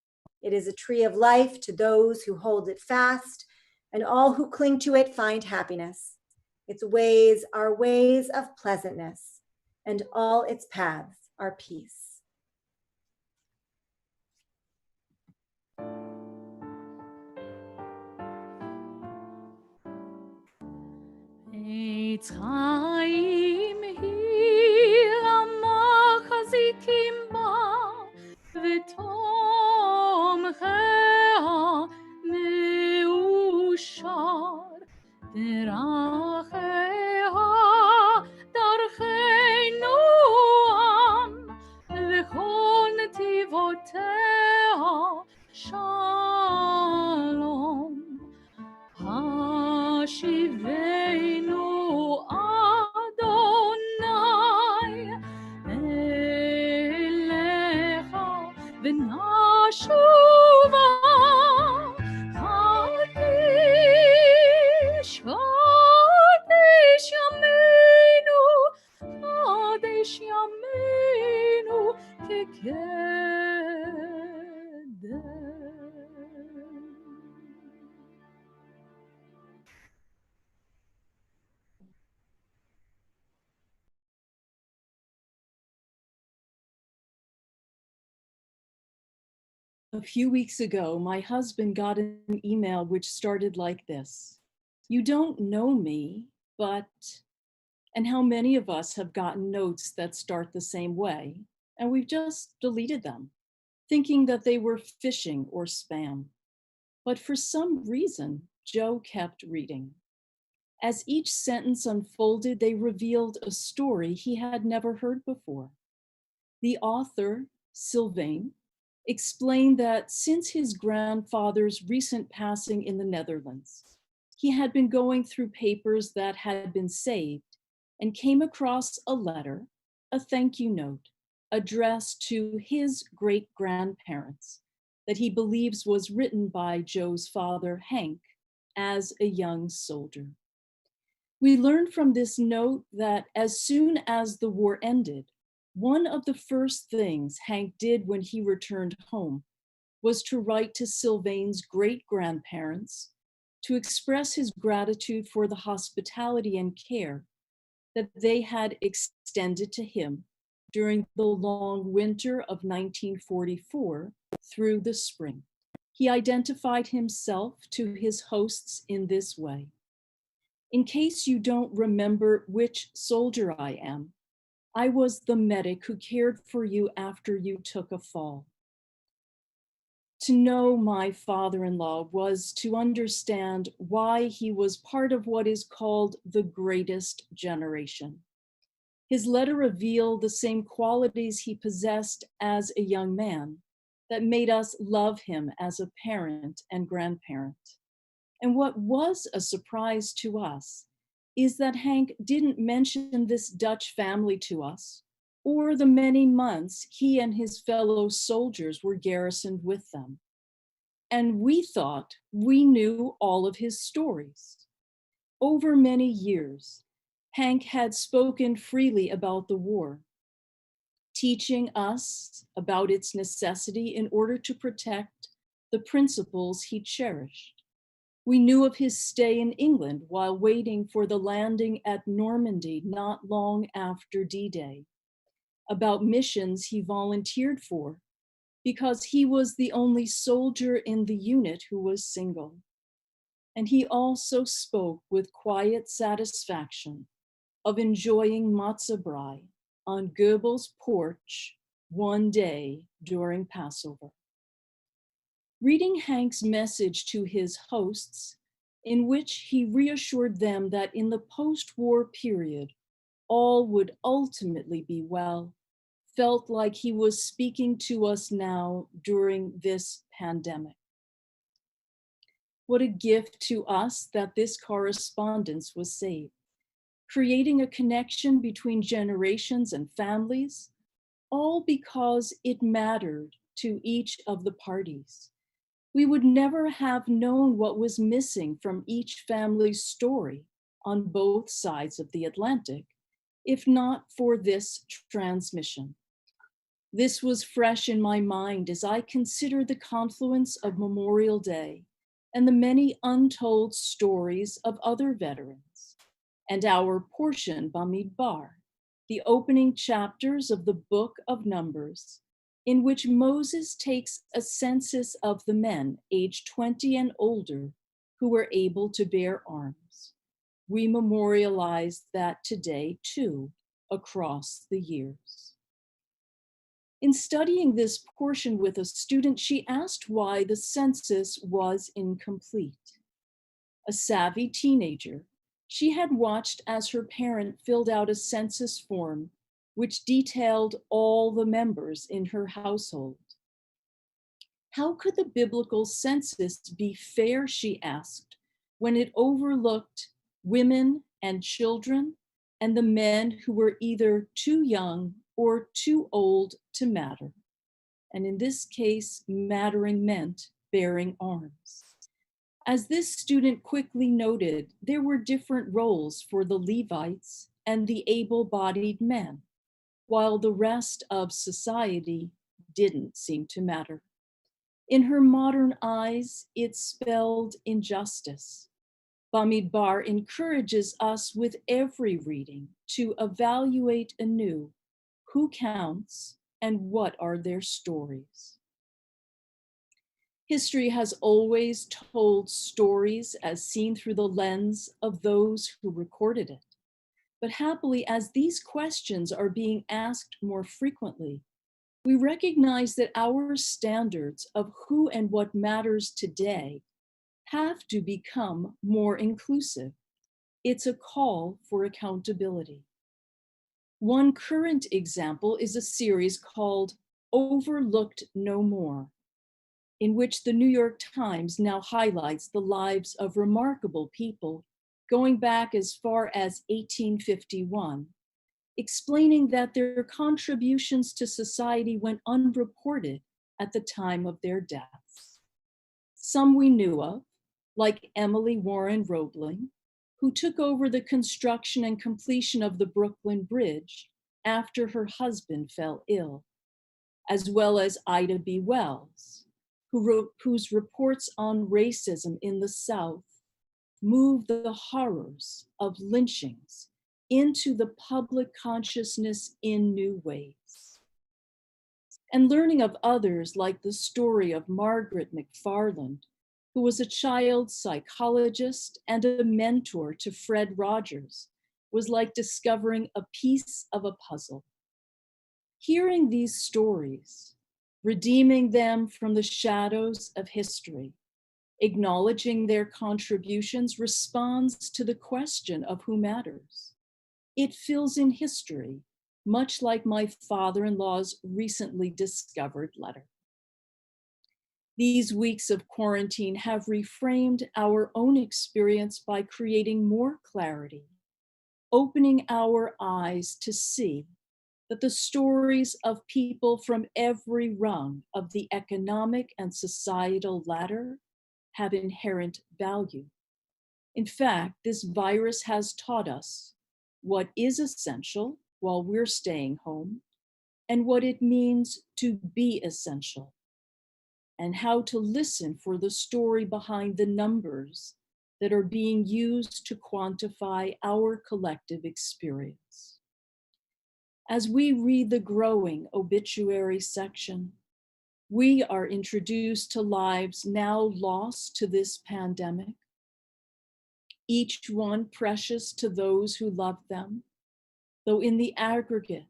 It is a tree of life to those who hold it fast, and all who cling to it find happiness. Its ways are ways of pleasantness, and all its paths are peace. Eitz Chaim hi lamachazikim ba, v'tomchea meushar, derachea darcheinu am, v'chol netivotea shalom. Hashivenu Adonai elecha v'nashuva Kaddish, Kaddish Yameinu, Kaddish Yameinu Kekedesh. A few weeks ago, my husband got an email which started like this: "You don't know me, but..." And how many of us have gotten notes that start the same way, and we've just deleted them, thinking that they were phishing or spam. But for some reason, Joe kept reading. As each sentence unfolded, they revealed a story he had never heard before. The author, Sivan, explained that since his grandfather's recent passing in the Netherlands, he had been going through papers that had been saved and came across a letter, a thank you note, addressed to his great-grandparents that he believes was written by Joe's father, Hank, as a young soldier. We learned from this note that as soon as the war ended, one of the first things Hank did when he returned home was to write to Sylvain's great-grandparents to express his gratitude for the hospitality and care that they had extended to him during the long winter of 1944 through the spring. He identified himself to his hosts in this way: "In case you don't remember which soldier I am, I was the medic who cared for you after you took a fall." To know my father-in-law was to understand why he was part of what is called the greatest generation. His letter revealed the same qualities he possessed as a young man that made us love him as a parent and grandparent. And what was a surprise to us is that Hank didn't mention this Dutch family to us, or the many months he and his fellow soldiers were garrisoned with them. And we thought we knew all of his stories. Over many years, Hank had spoken freely about the war, teaching us about its necessity in order to protect the principles he cherished. We knew of his stay in England while waiting for the landing at Normandy not long after D-Day, about missions he volunteered for because he was the only soldier in the unit who was single. And he also spoke with quiet satisfaction of enjoying matzah brai on Goebbels' porch one day during Passover. Reading Hank's message to his hosts, in which he reassured them that in the post-war period, all would ultimately be well, felt like he was speaking to us now during this pandemic. What a gift to us that this correspondence was saved, creating a connection between generations and families, all because it mattered to each of the parties. We would never have known what was missing from each family's story on both sides of the Atlantic, if not for this transmission. This was fresh in my mind as I considered the confluence of Memorial Day and the many untold stories of other veterans, and our portion, Bamidbar, the opening chapters of the book of Numbers, in which Moses takes a census of the men aged 20 and older who were able to bear arms. We memorialize that today too, across the years. In studying this portion with a student, she asked why the census was incomplete. A savvy teenager, she had watched as her parent filled out a census form which detailed all the members in her household. How could the biblical census be fair, she asked, when it overlooked women and children and the men who were either too young or too old to matter? And in this case, mattering meant bearing arms. As this student quickly noted, there were different roles for the Levites and the able-bodied men, while the rest of society didn't seem to matter. In her modern eyes, it spelled injustice. Bamidbar encourages us with every reading to evaluate anew who counts and what are their stories. History has always told stories as seen through the lens of those who recorded it. But happily, as these questions are being asked more frequently, we recognize that our standards of who and what matters today have to become more inclusive. It's a call for accountability. One current example is a series called Overlooked No More, in which the New York Times now highlights the lives of remarkable people going back as far as 1851, explaining that their contributions to society went unreported at the time of their deaths. Some we knew of, like Emily Warren Roebling, who took over the construction and completion of the Brooklyn Bridge after her husband fell ill, as well as Ida B. Wells, whose reports on racism in the South moved the horrors of lynchings into the public consciousness in new ways. And learning of others, like the story of Margaret McFarland, who was a child psychologist and a mentor to Fred Rogers, was like discovering a piece of a puzzle. Hearing these stories, redeeming them from the shadows of history, acknowledging their contributions responds to the question of who matters. It fills in history, much like my father-in-law's recently discovered letter. These weeks of quarantine have reframed our own experience by creating more clarity, opening our eyes to see that the stories of people from every rung of the economic and societal ladder have inherent value. In fact, this virus has taught us what is essential while we're staying home and what it means to be essential, and how to listen for the story behind the numbers that are being used to quantify our collective experience. As we read the growing obituary section, we are introduced to lives now lost to this pandemic, each one precious to those who love them, though in the aggregate,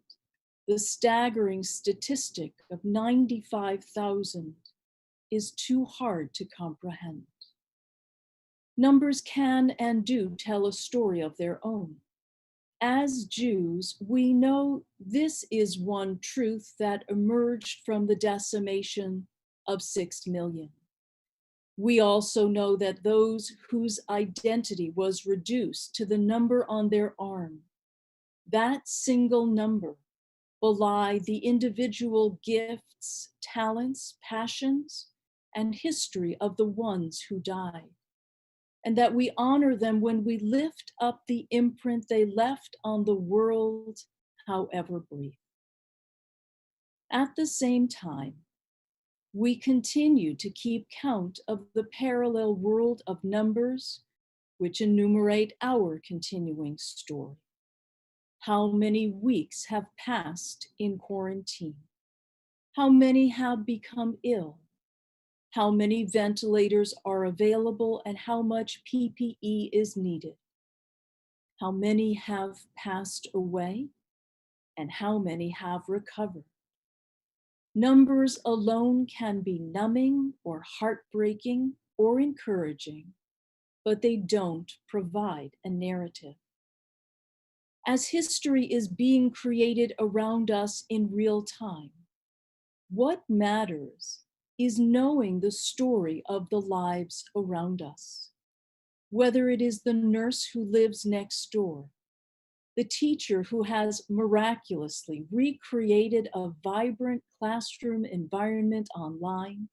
the staggering statistic of 95,000 is too hard to comprehend. Numbers can and do tell a story of their own. As Jews, we know this is one truth that emerged from the decimation of 6 million. We also know that those whose identity was reduced to the number on their arm, that single number, belie the individual gifts, talents, passions, and history of the ones who died, and that we honor them when we lift up the imprint they left on the world, however brief. At the same time, we continue to keep count of the parallel world of numbers which enumerate our continuing story. How many weeks have passed in quarantine? How many have become ill? How many ventilators are available and how much PPE is needed? How many have passed away and how many have recovered? Numbers alone can be numbing or heartbreaking or encouraging, but they don't provide a narrative. As history is being created around us in real time, what matters is knowing the story of the lives around us. Whether it is the nurse who lives next door, the teacher who has miraculously recreated a vibrant classroom environment online,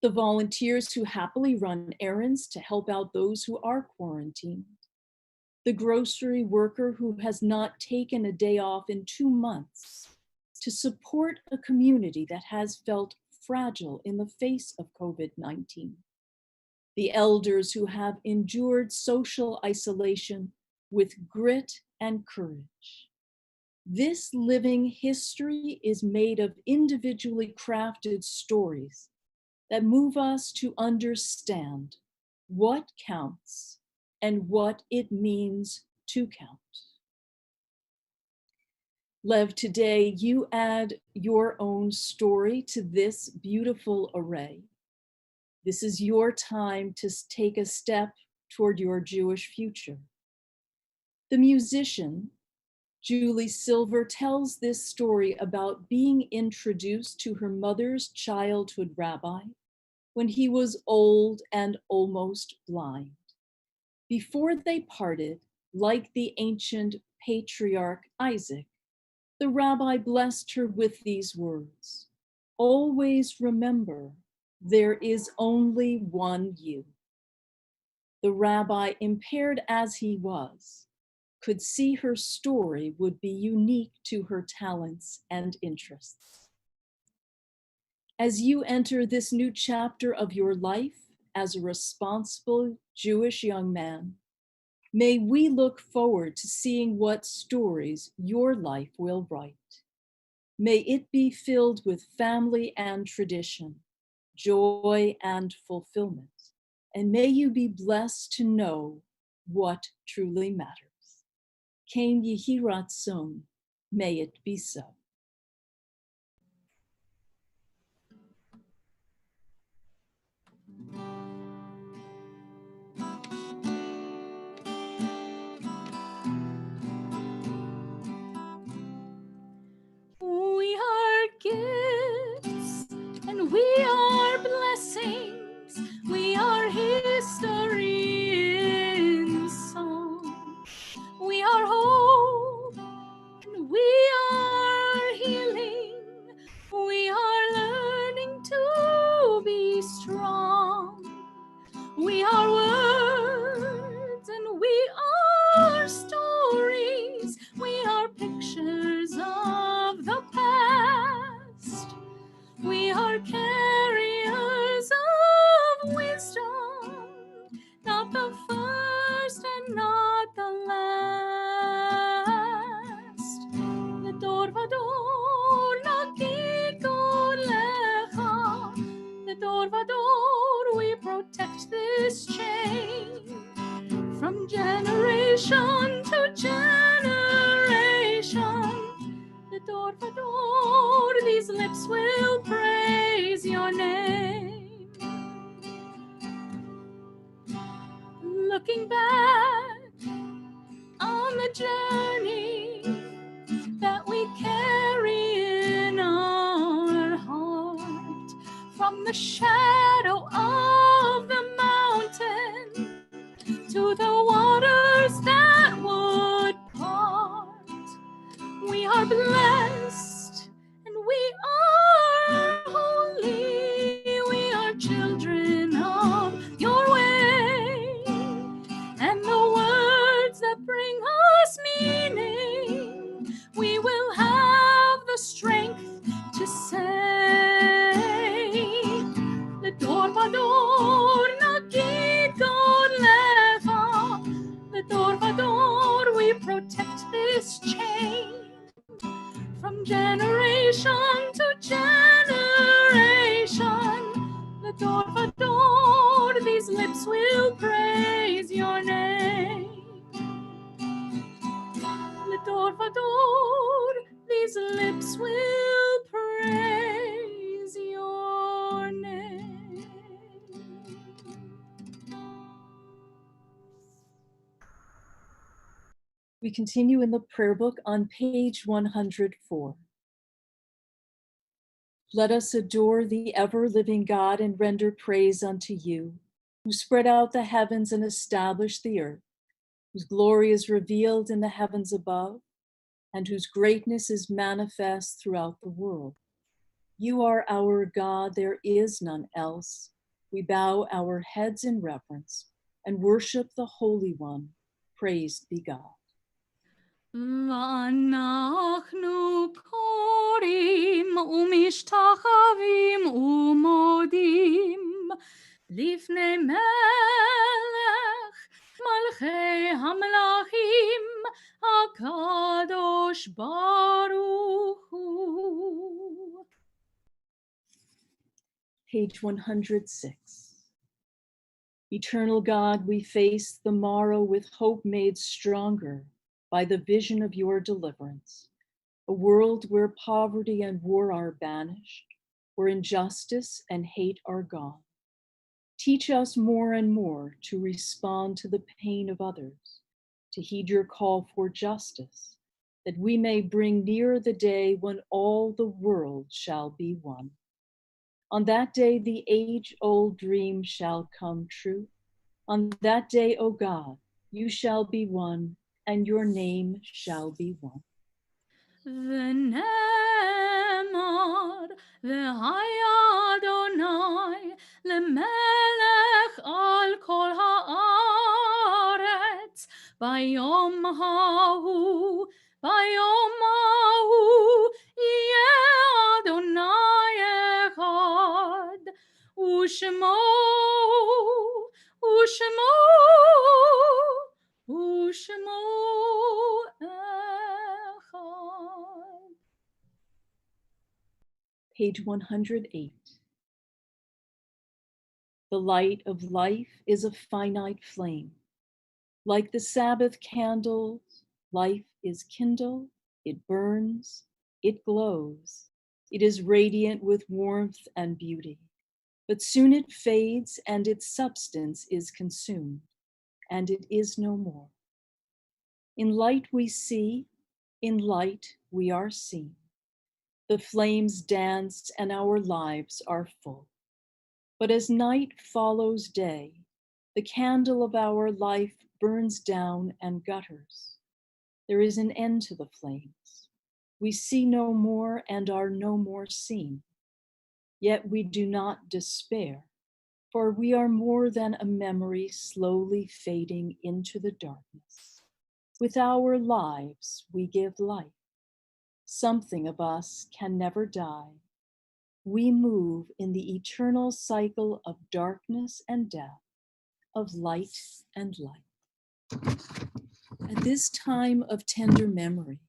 the volunteers who happily run errands to help out those who are quarantined, the grocery worker who has not taken a day off in 2 months to support a community that has felt fragile in the face of COVID-19, the elders who have endured social isolation with grit and courage. This living history is made of individually crafted stories that move us to understand what counts and what it means to count. Lev, today you add your own story to this beautiful array. This is your time to take a step toward your Jewish future. The musician, Julie Silver, tells this story about being introduced to her mother's childhood rabbi when he was old and almost blind. Before they parted, like the ancient patriarch Isaac, the rabbi blessed her with these words: "Always remember, there is only one you." The rabbi, impaired as he was, could see her story would be unique to her talents and interests. As you enter this new chapter of your life as a responsible Jewish young man, may we look forward to seeing what stories your life will write. May it be filled with family and tradition, joy and fulfillment, and may you be blessed to know what truly matters. Ken Yehi Ratzon, may it be so. We are gifts and we are blessings. We are history in song. We are hope and we are healing. We are learning to be strong. We are words and we are stories. We are pictures of the past. We are carriers of wisdom, not the first and not the last. Ledor vador nagid god lecha. Ledor vador we protect this chain. From generation to generation, the door for door, these lips will praise your name. Looking back on the journey that we carry in our heart, from the shadow of the mountain to the waters that would part. We are blessed and we are holy. We are children of your way, and the words that bring us meaning, we will have the strength to say. Ledor vador nagid god leva. Ledor vador we protect this chain. From generation to generation, Ledor vador, these lips will praise your name. Ledor vador, these lips will praise your name. We continue in the prayer book on page 104. Let us adore the ever-living God and render praise unto you, who spread out the heavens and established the earth, whose glory is revealed in the heavens above, and whose greatness is manifest throughout the world. You are our God, there is none else. We bow our heads in reverence and worship the Holy One. Praised be God. ואנחנו קוראים ומשתחווים ומודים לפני מלך מלכי המלכים הקדוש ברוך הוא. Page 106. Eternal God, we face the morrow with hope made stronger by the vision of your deliverance, a world where poverty and war are banished, where injustice and hate are gone. Teach us more and more to respond to the pain of others, to heed your call for justice, that we may bring near the day when all the world shall be one. On that day, the age-old dream shall come true. On that day, O God, you shall be one, and your name shall be one. ונאמר והיה אדוני למלך על כל הארץ ביום ההוא יהיה אדוני אחד ושמו אחד. Page 108. The light of life is a finite flame. Like the Sabbath candles, life is kindled, it burns, it glows. It is radiant with warmth and beauty. But soon it fades and its substance is consumed, and it is no more. In light we see, in light we are seen. The flames dance and our lives are full. But as night follows day, the candle of our life burns down and gutters. There is an end to the flames. We see no more and are no more seen. Yet we do not despair, for we are more than a memory slowly fading into the darkness. With our lives, we give life. Something of us can never die. We move in the eternal cycle of darkness and death, of light and light. At this time of tender memory,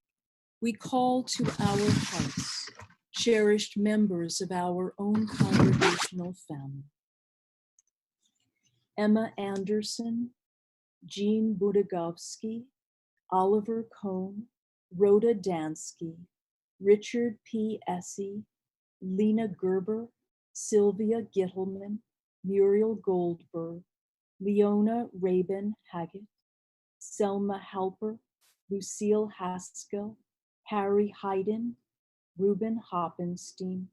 we call to our hearts cherished members of our own congregational family. Emma Anderson, Jean Budagovsky, Oliver Cohn, Rhoda Dansky, Richard P. Essie, Lena Gerber, Sylvia Gittelman, Muriel Goldberg, Leona Rabin Haggett, Selma Halper, Lucille Haskell, Harry Hayden, Reuben Hoppenstein,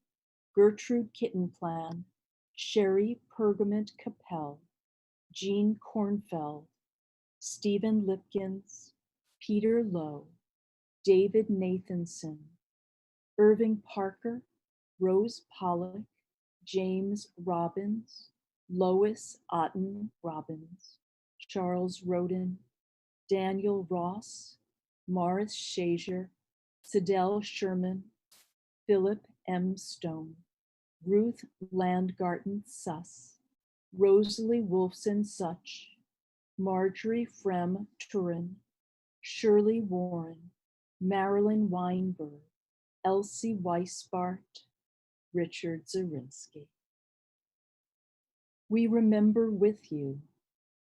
Gertrude Kittenplan, Sherry Pergament Capel, Jean Kornfeld, Stephen Lipkins, Peter Lowe, David Nathanson, Irving Parker, Rose Pollock, James Robbins, Lois Otten Robbins, Charles Roden, Daniel Ross, Morris Shazier, Sidel Sherman, Philip M. Stone, Ruth Landgarten Suss, Rosalie Wolfson Such, Marjorie Frem Turin, Shirley Warren, Marilyn Weinberg, Elsie Weisbart, Richard Zarinsky. We remember with you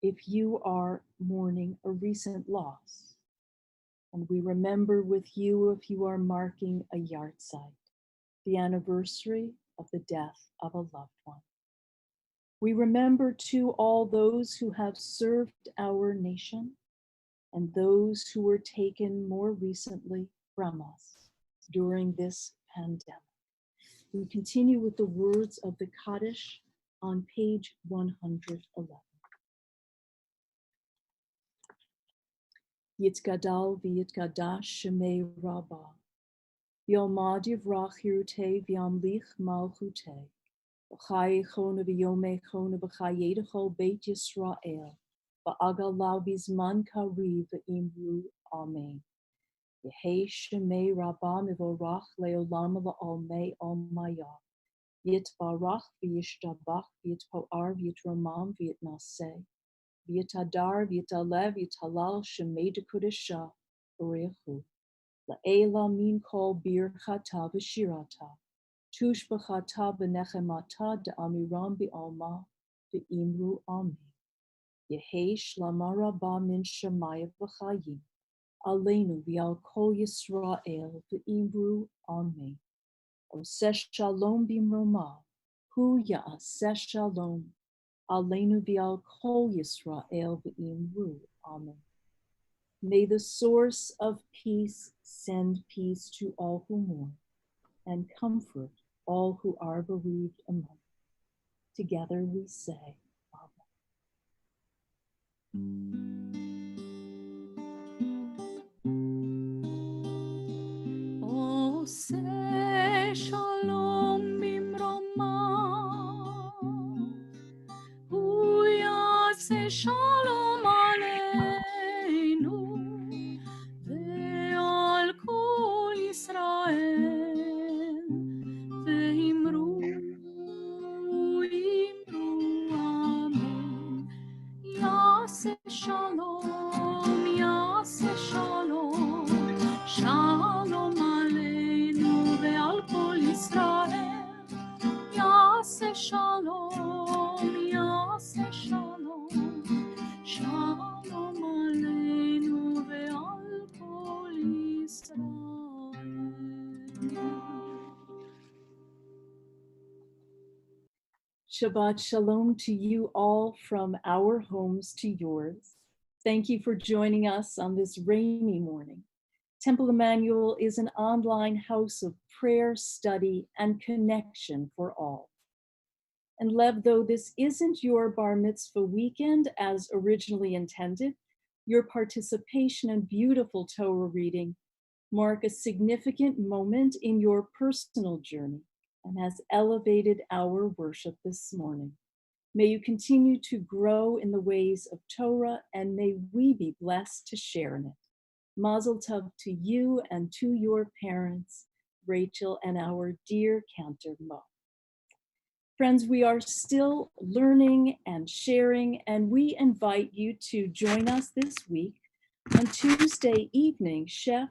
if you are mourning a recent loss, and we remember with you if you are marking a yahrzeit, the anniversary of the death of a loved one. We remember too all those who have served our nation and those who were taken more recently from us during this pandemic. We continue with the words of the Kaddish on page 111. Yitgadal v'yitgadash shemei rabbah, v'yomad yivrach hirutei v'yamlich malchutei, v'chayechona v'yomechona v'chayedechol beit Yisrael, v'agalau bizman kariv v'imru amen. Yehei shemei rabbah mivorach leolam v'almei almayah. Yitbarach v'yishtabach v'yitpoar v'yitramam v'yitnaseh. V'yitadar v'yitalev v'yitalal shemei dekudesha v'rechu. La'ela min kol birchata v'shirata. Tushbachata b'nechemata de'amiram bi'alma ve'imru ami. Yehi shlama rabba min shemaya v'chayim. Aleinu v'al kol Yisrael ve'imru ami. Oseh shalom b'mroma. Hu ya'aseh shalom. Aleinu v'al kol Yisrael ve'imru amen. May the source of peace send peace to all who mourn and comfort all who are bereaved among. Together we say, Amen. Oseh shalom b'mroma. Hu ya'aseh shalom aleinu ve'al kol Yisrael ve'imru amen. Ya'aseh shalom, ya'aseh shalom, shalom aleinu ve'al kol Yisrael. Ya'aseh shalom, ya'aseh shalom, shalom aleinu ve'al kol Yisrael. Shabbat shalom to you all from our homes to yours. Thank you for joining us on this rainy morning. Temple Emanu-El is an online house of prayer, study, and connection for all. And Lev, though this isn't your bar mitzvah weekend as originally intended, your participation and beautiful Torah reading mark a significant moment in your personal journey and has elevated our worship this morning. May you continue to grow in the ways of Torah, and may we be blessed to share in it. Mazel tov to you and to your parents, Rachel and our dear cantor Mo. Friends, we are still learning and sharing, and we invite you to join us this week. On Tuesday evening, Chef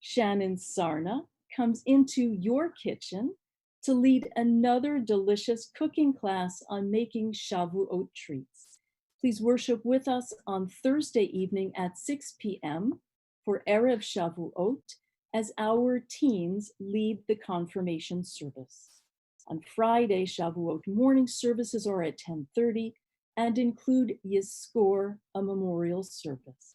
Shannon Sarna comes into your kitchen to lead another delicious cooking class on making Shavuot treats. Please worship with us on Thursday evening at 6 p.m. for Erev Shavuot as our teens lead the confirmation service. On Friday, Shavuot morning services are at 10:30 and include Yizkor, a memorial service.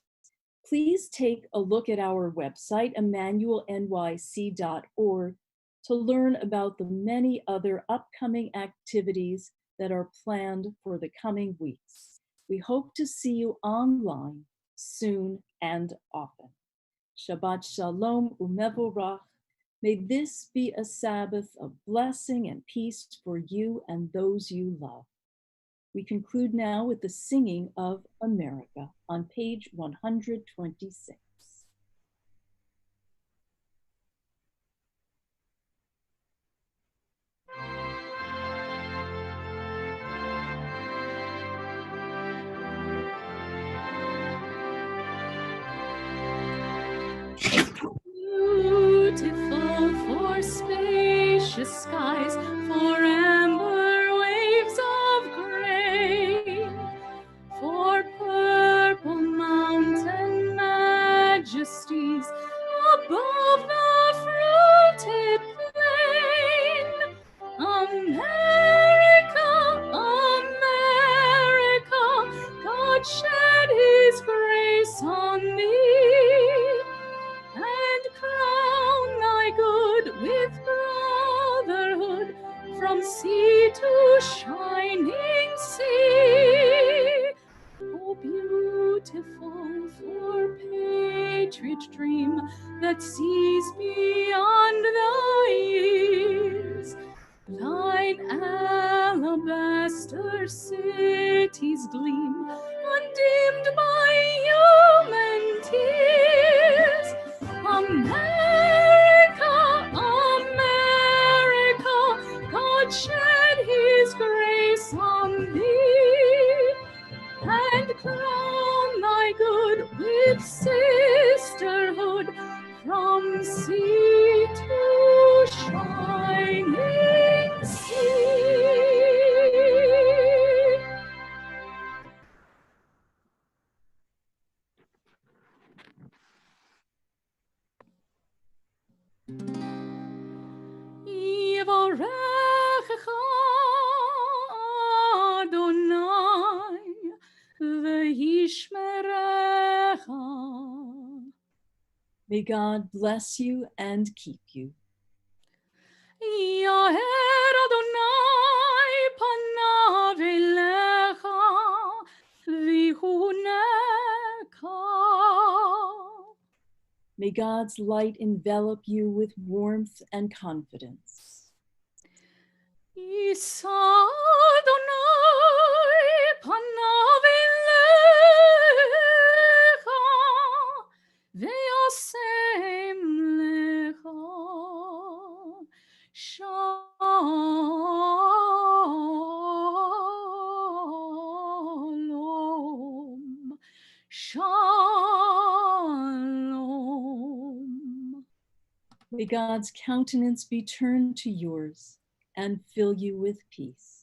Please take a look at our website, emmanuelnyc.org, to learn about the many other upcoming activities that are planned for the coming weeks. We hope to see you online soon and often. Shabbat Shalom Umevorach. May this be a Sabbath of blessing and peace for you and those you love. We conclude now with the singing of America on page 126. Beautiful for spacious skies, for amber waves of grain, for purple mountain majesties above the fruited plain. America, America, God shed his grace on thee, and crown thy good with brotherhood from sea to shining sea. Oh, beautiful for patriot dream that sees beyond the years, thine alabaster cities gleam, undimmed by human tears. America, America, God shed his grace on thee, and crown thy good with sisterhood from Yivarechecha Adonai v'yishmerecha. May God bless you and keep you. Yaher Adonai panav elecha v'yihuneka. May God's light envelop you with warmth and confidence. Yisa Adonai panav elecha ve'yasem lecha shalom. Shalom. May God's countenance be turned to yours and fill you with peace.